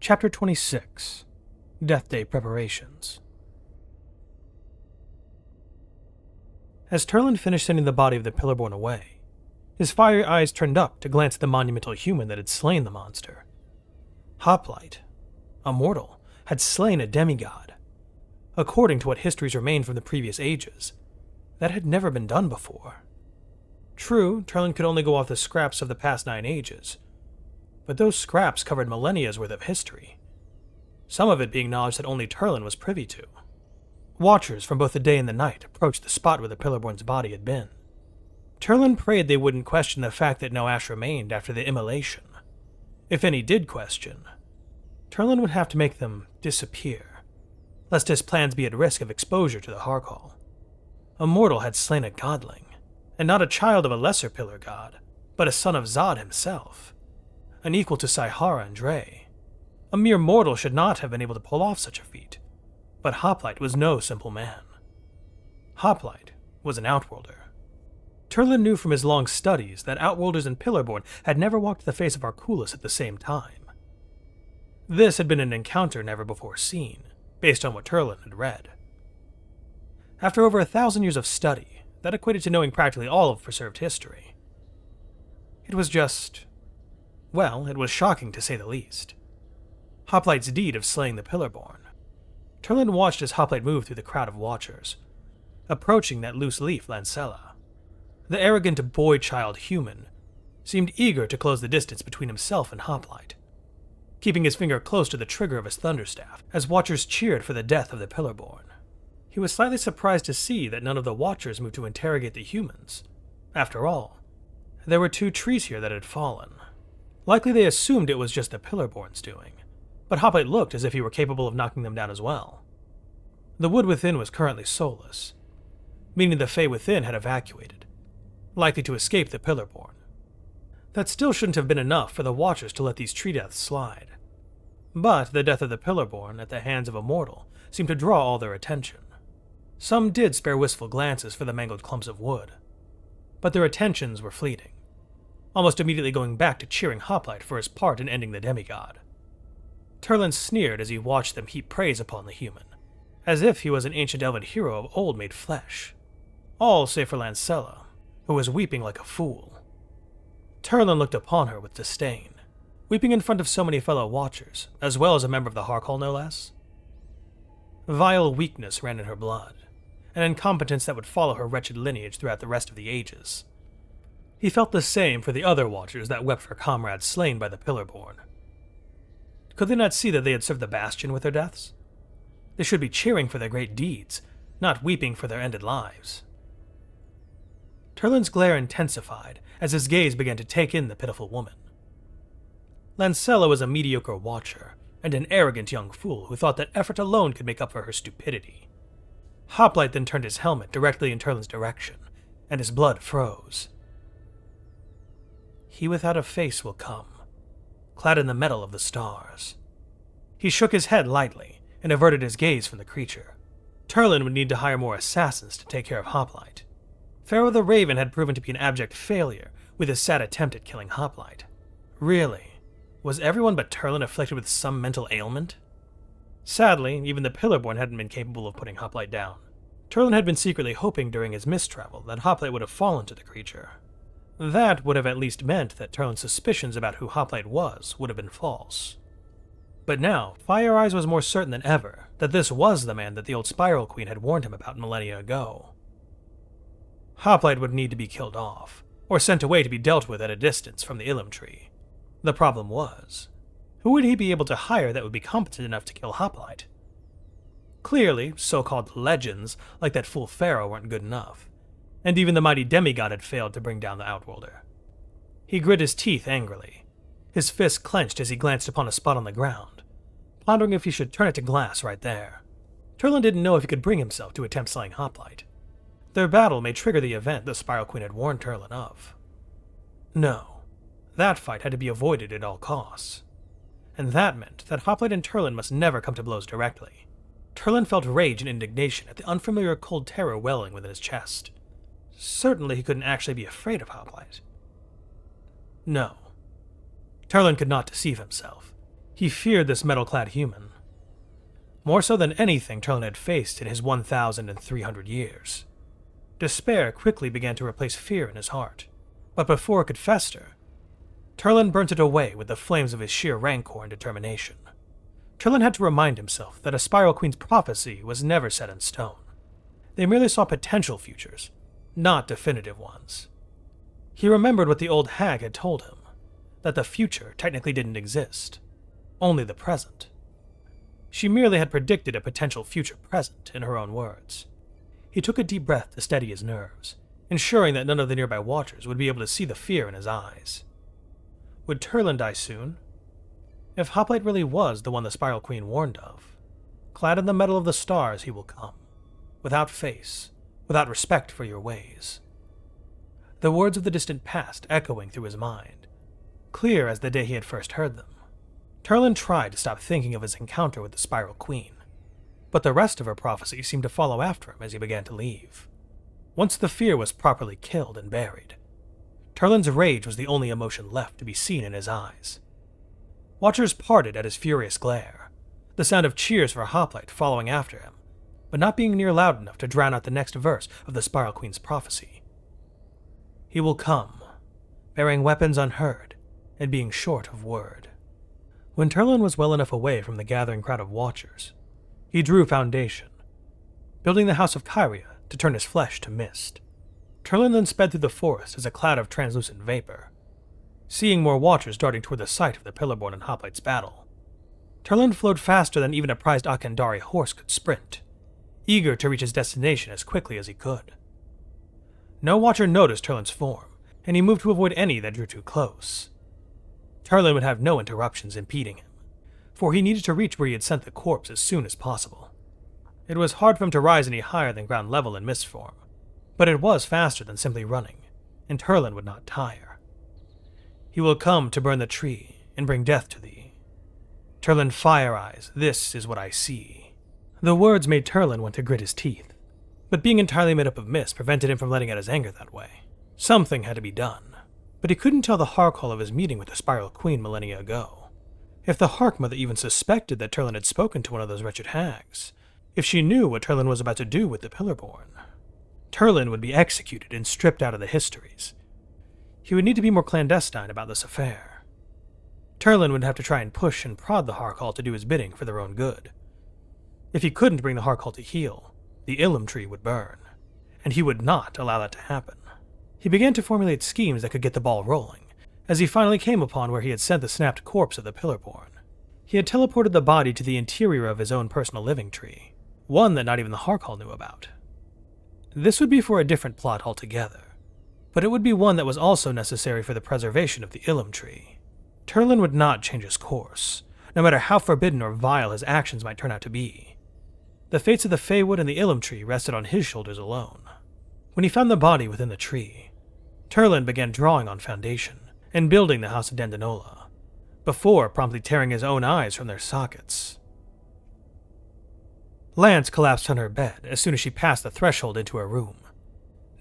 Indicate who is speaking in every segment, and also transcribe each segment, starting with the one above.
Speaker 1: Chapter 26 Death Day Preparations. As Turlin finished sending the body of the Pillarborn away, his fiery eyes turned up to glance at the monumental human that had slain the monster. Hoplite, a mortal, had slain a demigod. According to what histories remained from the previous ages, that had never been done before. True, Turlin could only go off the scraps of the past 9 ages, but those scraps covered millennia's worth of history, some of it being knowledge that only Turlin was privy to. Watchers from both the day and the night approached the spot where the Pillarborn's body had been. Turlin prayed they wouldn't question the fact that no ash remained after the immolation. If any did question, Turlin would have to make them disappear, lest his plans be at risk of exposure to the Harkal. A mortal had slain a godling, and not a child of a lesser pillar god, but a son of Zod himself, an equal to Saihara and Dre. A mere mortal should not have been able to pull off such a feat, but Hoplite was no simple man. Hoplite was an Outworlder. Turlin knew from his long studies that Outworlders and Pillarborn had never walked the face of Arculus at the same time. This had been an encounter never before seen, based on what Turlin had read. After over 1,000 years of study, that equated to knowing practically all of preserved history. It was just, well, it was shocking to say the least. Hoplite's deed of slaying the Pillarborn. Turlin watched as Hoplite moved through the crowd of watchers, approaching that loose leaf Lancella. The arrogant boy-child human seemed eager to close the distance between himself and Hoplite, keeping his finger close to the trigger of his thunderstaff as watchers cheered for the death of the Pillarborn. He was slightly surprised to see that none of the watchers moved to interrogate the humans. After all, there were 2 trees here that had fallen. Likely they assumed it was just the Pillarborn's doing, but Hoplite looked as if he were capable of knocking them down as well. The wood within was currently soulless, meaning the Fae within had evacuated, likely to escape the Pillarborn. That still shouldn't have been enough for the watchers to let these tree deaths slide. But the death of the Pillarborn at the hands of a mortal seemed to draw all their attention. Some did spare wistful glances for the mangled clumps of wood, but their attentions were fleeting, almost immediately going back to cheering Hoplite for his part in ending the demigod. Turlin sneered as he watched them heap praise upon the human, as if he was an ancient elven hero of old made flesh, all save for Lancella, who was weeping like a fool. Turlin looked upon her with disdain, weeping in front of so many fellow watchers, as well as a member of the Harkal no less. Vile weakness ran in her blood, an incompetence that would follow her wretched lineage throughout the rest of the ages. He felt the same for the other watchers that wept for comrades slain by the Pillarborn. Could they not see that they had served the Bastion with their deaths? They should be cheering for their great deeds, not weeping for their ended lives. Turlin's glare intensified as his gaze began to take in the pitiful woman. Lancella was a mediocre watcher, and an arrogant young fool who thought that effort alone could make up for her stupidity. Hoplite then turned his helmet directly in Turlin's direction, and his blood froze. He without a face will come, clad in the metal of the stars. He shook his head lightly and averted his gaze from the creature. Turlin would need to hire more assassins to take care of Hoplite. Pharaoh the Raven had proven to be an abject failure with his sad attempt at killing Hoplite. Really, was everyone but Turlin afflicted with some mental ailment? Sadly, even the Pillarborn hadn't been capable of putting Hoplite down. Turlin had been secretly hoping during his mistravel that Hoplite would have fallen to the creature. That would have at least meant that Turlin's suspicions about who Hoplite was would have been false. But now, Fire Eyes was more certain than ever that this was the man that the old Spiral Queen had warned him about millennia ago. Hoplite would need to be killed off, or sent away to be dealt with at a distance from the Ilum Tree. The problem was, who would he be able to hire that would be competent enough to kill Hoplite? Clearly, so-called legends like that fool Pharaoh weren't good enough, and even the mighty demigod had failed to bring down the Outworlder. He grit his teeth angrily, his fist clenched as he glanced upon a spot on the ground, pondering if he should turn it to glass right there. Turlin didn't know if he could bring himself to attempt slaying Hoplite. Their battle may trigger the event the Spiral Queen had warned Turlin of. No, that fight had to be avoided at all costs. And that meant that Hoplite and Turlin must never come to blows directly. Turlin felt rage and indignation at the unfamiliar cold terror welling within his chest. Certainly he couldn't actually be afraid of Hoplite. No. Turlin could not deceive himself. He feared this metal-clad human, more so than anything Turlin had faced in his 1,300 years. Despair quickly began to replace fear in his heart, but before it could fester, Turlin burnt it away with the flames of his sheer rancor and determination. Turlin had to remind himself that a Spiral Queen's prophecy was never set in stone. They merely saw potential futures, not definitive ones. He remembered what the old hag had told him, that the future technically didn't exist, only the present. She merely had predicted a potential future present, in her own words. He took a deep breath to steady his nerves, ensuring that none of the nearby watchers would be able to see the fear in his eyes. Would Turlin die soon? If Hoplite really was the one the Spiral Queen warned of, clad in the metal of the stars he will come, without face, without respect for your ways. The words of the distant past echoing through his mind, clear as the day he had first heard them. Turlin tried to stop thinking of his encounter with the Spiral Queen, but the rest of her prophecy seemed to follow after him as he began to leave. Once the fear was properly killed and buried, Turlin's rage was the only emotion left to be seen in his eyes. Watchers parted at his furious glare, the sound of cheers for Hoplite following after him, but not being near loud enough to drown out the next verse of the Spiral Queen's prophecy. He will come, bearing weapons unheard, and being short of word. When Turlin was well enough away from the gathering crowd of watchers, he drew foundation, building the House of Kyria to turn his flesh to mist. Turlin then sped through the forest as a cloud of translucent vapor, seeing more watchers darting toward the site of the Pillarborn and Hoplite's battle. Turlin flowed faster than even a prized Akandari horse could sprint, eager to reach his destination as quickly as he could. No watcher noticed Turlin's form, and he moved to avoid any that drew too close. Turlin would have no interruptions impeding him, for he needed to reach where he had sent the corpse as soon as possible. It was hard for him to rise any higher than ground level in mist form, but it was faster than simply running, and Turlin would not tire. He will come to burn the tree and bring death to thee. Turlin Fire Eyes, this is what I see. The words made Turlin want to grit his teeth, but being entirely made up of mist prevented him from letting out his anger that way. Something had to be done, but he couldn't tell the Harkall of his meeting with the Spiral Queen millennia ago. If the Harkmother even suspected that Turlin had spoken to one of those wretched hags, if she knew what Turlin was about to do with the Pillarborn, Turlin would be executed and stripped out of the histories. He would need to be more clandestine about this affair. Turlin would have to try and push and prod the Harkall to do his bidding for their own good. If he couldn't bring the Harkall to heel, the Ilum tree would burn, and he would not allow that to happen. He began to formulate schemes that could get the ball rolling, as he finally came upon where he had sent the snapped corpse of the Pillarborn. He had teleported the body to the interior of his own personal living tree, one that not even the Harkall knew about. This would be for a different plot altogether, but it would be one that was also necessary for the preservation of the Ilum tree. Turlin would not change his course, no matter how forbidden or vile his actions might turn out to be. The fates of the Feywood and the Ilum tree rested on his shoulders alone. When he found the body within the tree, Turlin began drawing on foundation and building the House of Dandanola, before promptly tearing his own eyes from their sockets. Lance collapsed on her bed as soon as she passed the threshold into her room.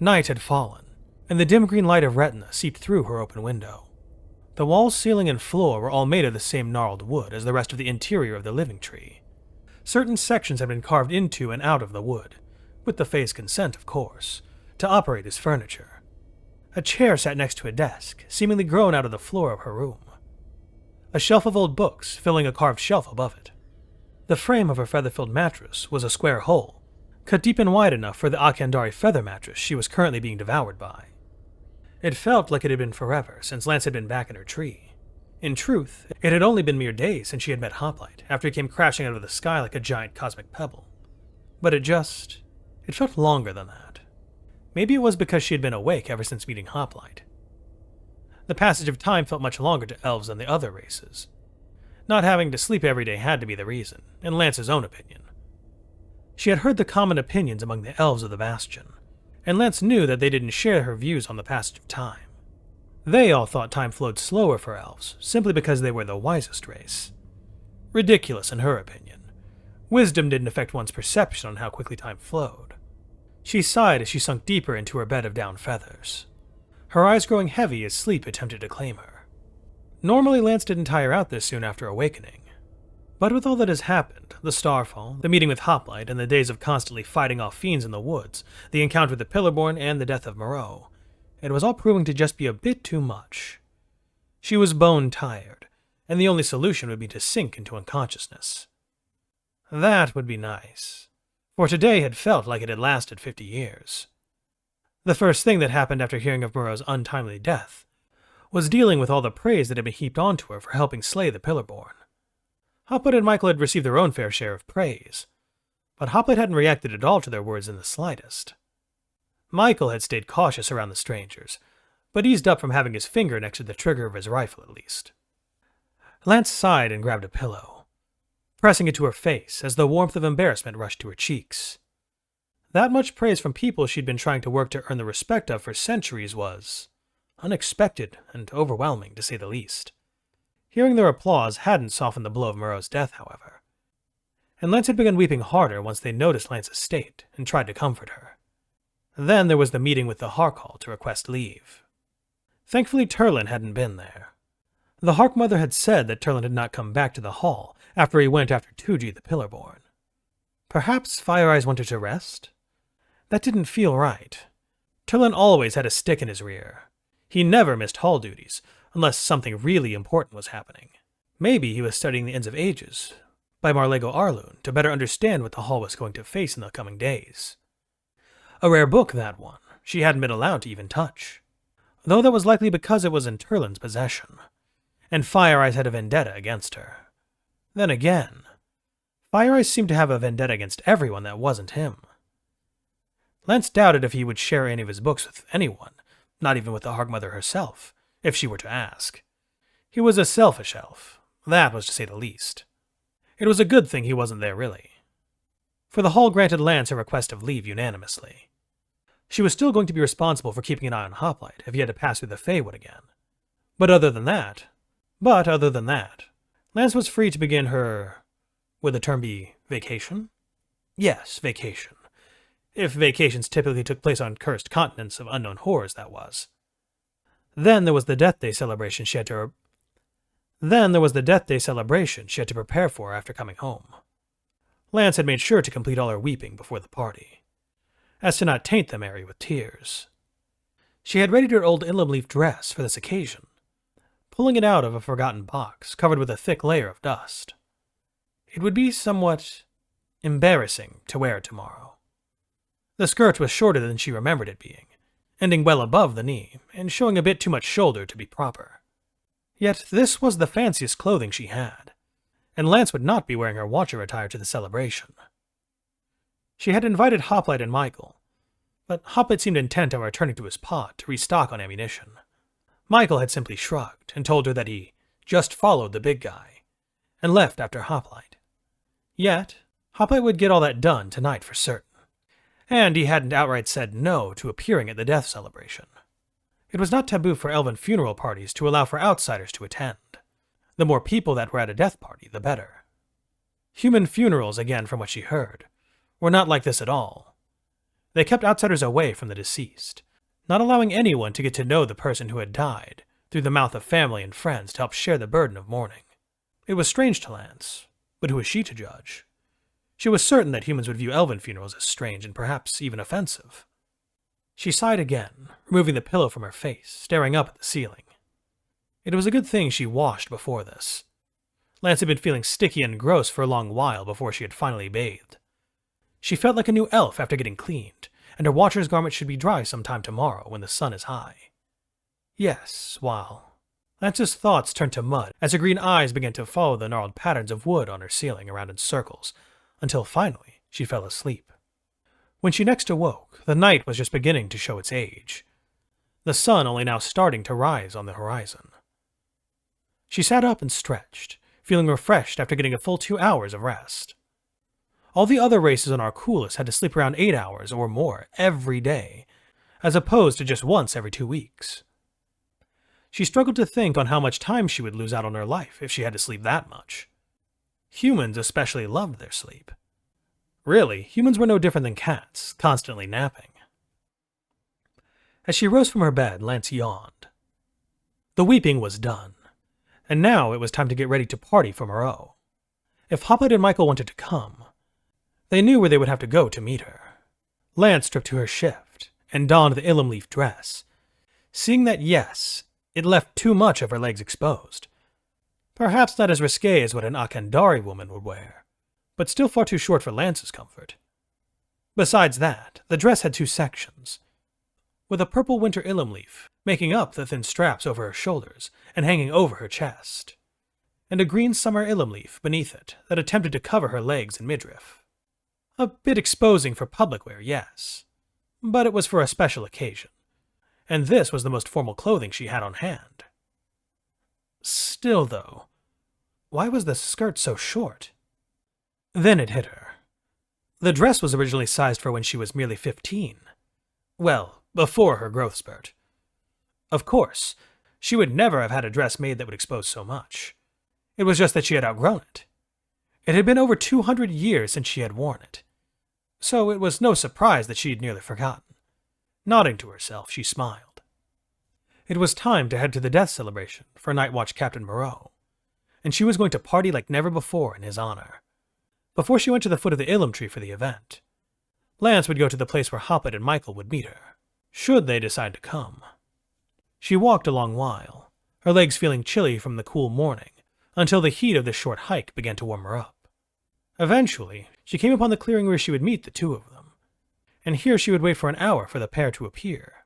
Speaker 1: Night had fallen, and the dim green light of retina seeped through her open window. The walls, ceiling, and floor were all made of the same gnarled wood as the rest of the interior of the living tree. Certain sections had been carved into and out of the wood, with the Fae's consent, of course, to operate as furniture. A chair sat next to a desk, seemingly grown out of the floor of her room. A shelf of old books filling a carved shelf above it. The frame of her feather-filled mattress was a square hole, cut deep and wide enough for the Akandari feather mattress she was currently being devoured by. It felt like it had been forever since Lance had been back in her tree. In truth, it had only been mere days since she had met Hoplite, after he came crashing out of the sky like a giant cosmic pebble. But it felt longer than that. Maybe it was because she had been awake ever since meeting Hoplite. The passage of time felt much longer to elves than the other races. Not having to sleep every day had to be the reason, in Lance's own opinion. She had heard the common opinions among the elves of the Bastion, and Lance knew that they didn't share her views on the passage of time. They all thought time flowed slower for elves, simply because they were the wisest race. Ridiculous in her opinion. Wisdom didn't affect one's perception on how quickly time flowed. She sighed as she sunk deeper into her bed of down feathers, her eyes growing heavy as sleep attempted to claim her. Normally Lance didn't tire out this soon after awakening, But with all that has happened, the starfall, the meeting with Hoplite, and the days of constantly fighting off fiends in the woods, the encounter with the Pillarborn, and the death of Moreau, it was all proving to just be a bit too much. She was bone tired, and the only solution would be to sink into unconsciousness. That would be nice, for today had felt like it had lasted 50 years. The first thing that happened after hearing of Moreau's untimely death was dealing with all the praise that had been heaped onto her for helping slay the Pillarborn. Hoplite and Michael had received their own fair share of praise, but Hoplite hadn't reacted at all to their words in the slightest. Michael had stayed cautious around the strangers, but eased up from having his finger next to the trigger of his rifle at least. Lance sighed and grabbed a pillow, pressing it to her face as the warmth of embarrassment rushed to her cheeks. That much praise from people she'd been trying to work to earn the respect of for centuries was unexpected and overwhelming, to say the least. Hearing their applause hadn't softened the blow of Moreau's death, however, and Lance had begun weeping harder once they noticed Lance's state and tried to comfort her. Then there was the meeting with the Harkall to request leave. Thankfully, Turlin hadn't been there. The Hark Mother had said that Turlin had not come back to the hall after he went after Tuji the Pillarborn. Perhaps Fire Eyes wanted to rest? That didn't feel right. Turlin always had a stick in his rear. He never missed hall duties, unless something really important was happening. Maybe he was studying the Ends of Ages by Marlego Arlun to better understand what the hall was going to face in the coming days. A rare book, that one. She hadn't been allowed to even touch. Though that was likely because it was in Turlin's possession, and Fire Eyes had a vendetta against her. Then again, Fire Eyes seemed to have a vendetta against everyone that wasn't him. Lance doubted if he would share any of his books with anyone, not even with the Hark Mother herself, if she were to ask. He was a selfish elf, that was to say the least. It was a good thing he wasn't there, really. For the Hall granted Lance a request of leave unanimously. She was still going to be responsible for keeping an eye on Hoplite if he had to pass through the Feywood again. But other than that, Lance was free to begin her, would the term be vacation? Yes, vacation. If vacations typically took place on cursed continents of unknown horrors, that was. Then there was the Death Day celebration she had to prepare for after coming home. Lance had made sure to complete all her weeping before the party, as to not taint the Mary with tears. She had readied her old Ilum Leaf dress for this occasion, pulling it out of a forgotten box covered with a thick layer of dust. It would be somewhat embarrassing to wear it tomorrow. The skirt was shorter than she remembered it being, ending well above the knee, and showing a bit too much shoulder to be proper. Yet this was the fanciest clothing she had, and Lance would not be wearing her watcher attire to the celebration. She had invited Hoplite and Michael, but Hoplite seemed intent on returning to his pod to restock on ammunition. Michael had simply shrugged and told her that he just followed the big guy, and left after Hoplite. Yet, Hoplite would get all that done tonight for certain, and he hadn't outright said no to appearing at the death celebration. It was not taboo for elven funeral parties to allow for outsiders to attend. The more people that were at a death party, the better. Human funerals, again from what she heard, were not like this at all. They kept outsiders away from the deceased, not allowing anyone to get to know the person who had died through the mouth of family and friends to help share the burden of mourning. It was strange to Lance, but who was she to judge? She was certain that humans would view elven funerals as strange and perhaps even offensive. She sighed again, removing the pillow from her face, staring up at the ceiling. It was a good thing she washed before this. Lance had been feeling sticky and gross for a long while before she had finally bathed. She felt like a new elf after getting cleaned, and her watcher's garment should be dry sometime tomorrow when the sun is high. Yes, while Lance's thoughts turned to mud as her green eyes began to follow the gnarled patterns of wood on her ceiling around in circles, until finally she fell asleep. When she next awoke, the night was just beginning to show its age, the sun only now starting to rise on the horizon. She sat up and stretched, feeling refreshed after getting a full 2 hours of rest. All the other races on Arculus had to sleep around 8 hours or more every day, as opposed to just once every 2 weeks. She struggled to think on how much time she would lose out on her life if she had to sleep that much. Humans especially loved their sleep. Really, humans were no different than cats, constantly napping. As she rose from her bed, Lance yawned. The weeping was done, and now it was time to get ready to party for Moreau. If Hoplite and Michael wanted to come, they knew where they would have to go to meet her. Lance stripped to her shift and donned the Ilum Leaf dress, seeing that yes, it left too much of her legs exposed. Perhaps not as risque as what an Akandari woman would wear, but still far too short for Lance's comfort. Besides that, the dress had two sections, with a purple winter Ilum Leaf making up the thin straps over her shoulders and hanging over her chest, and a green summer Ilum Leaf beneath it that attempted to cover her legs and midriff. A bit exposing for public wear, yes, but it was for a special occasion, and this was the most formal clothing she had on hand. Still, though, why was the skirt so short? Then it hit her. The dress was originally sized for when she was merely 15. Well, before her growth spurt. Of course, she would never have had a dress made that would expose so much. It was just that she had outgrown it. It had been over 200 years since she had worn it, so it was no surprise that she had nearly forgotten. Nodding to herself, she smiled. It was time to head to the death celebration for Night Watch Captain Moreau, and she was going to party like never before in his honor. Before she went to the foot of the Ilum tree for the event, Lance would go to the place where Hoplite and Michael would meet her, should they decide to come. She walked a long while, her legs feeling chilly from the cool morning, until the heat of this short hike began to warm her up. Eventually, she came upon the clearing where she would meet the two of them, and here she would wait for an hour for the pair to appear.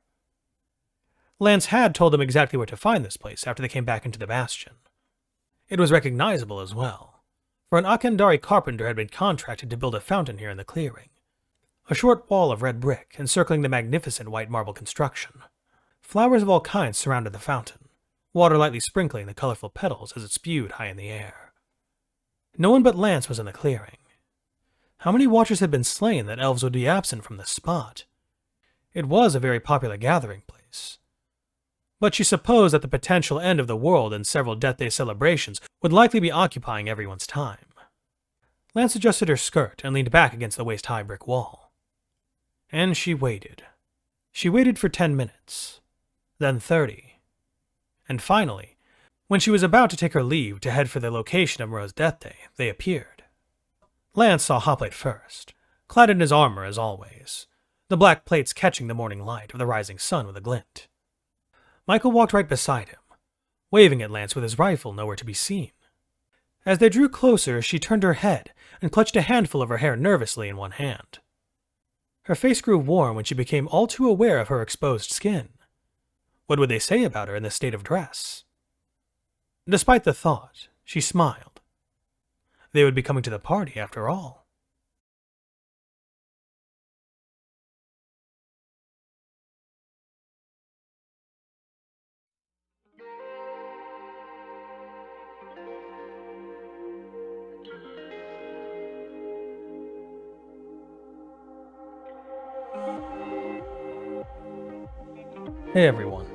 Speaker 1: Lance had told them exactly where to find this place after they came back into the bastion. It was recognizable as well, for an Akandari carpenter had been contracted to build a fountain here in the clearing, a short wall of red brick encircling the magnificent white marble construction. Flowers of all kinds surrounded the fountain, water lightly sprinkling the colorful petals as it spewed high in the air. No one but Lance was in the clearing. How many watchers had been slain that elves would be absent from this spot? It was a very popular gathering place. But she supposed that the potential end of the world and several Death Day celebrations would likely be occupying everyone's time. Lance adjusted her skirt and leaned back against the waist-high brick wall. And she waited. She waited for 10 minutes, then 30. And finally, when she was about to take her leave to head for the location of Moreau's Death Day, they appeared. Lance saw Hoplite first, clad in his armor as always, the black plates catching the morning light of the rising sun with a glint. Michael walked right beside him, waving at Lance with his rifle nowhere to be seen. As they drew closer, she turned her head and clutched a handful of her hair nervously in one hand. Her face grew warm when she became all too aware of her exposed skin. What would they say about her in this state of dress? Despite the thought, she smiled. They would be coming to the party after all. Hey everyone,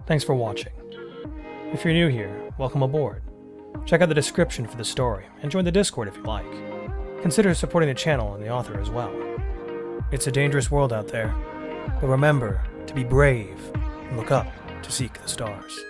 Speaker 1: thanks for watching. If you're new here, welcome aboard. Check out the description for the story, and join the Discord if you like. Consider supporting the channel and the author as well. It's a dangerous world out there, but remember to be brave and look up to seek the stars.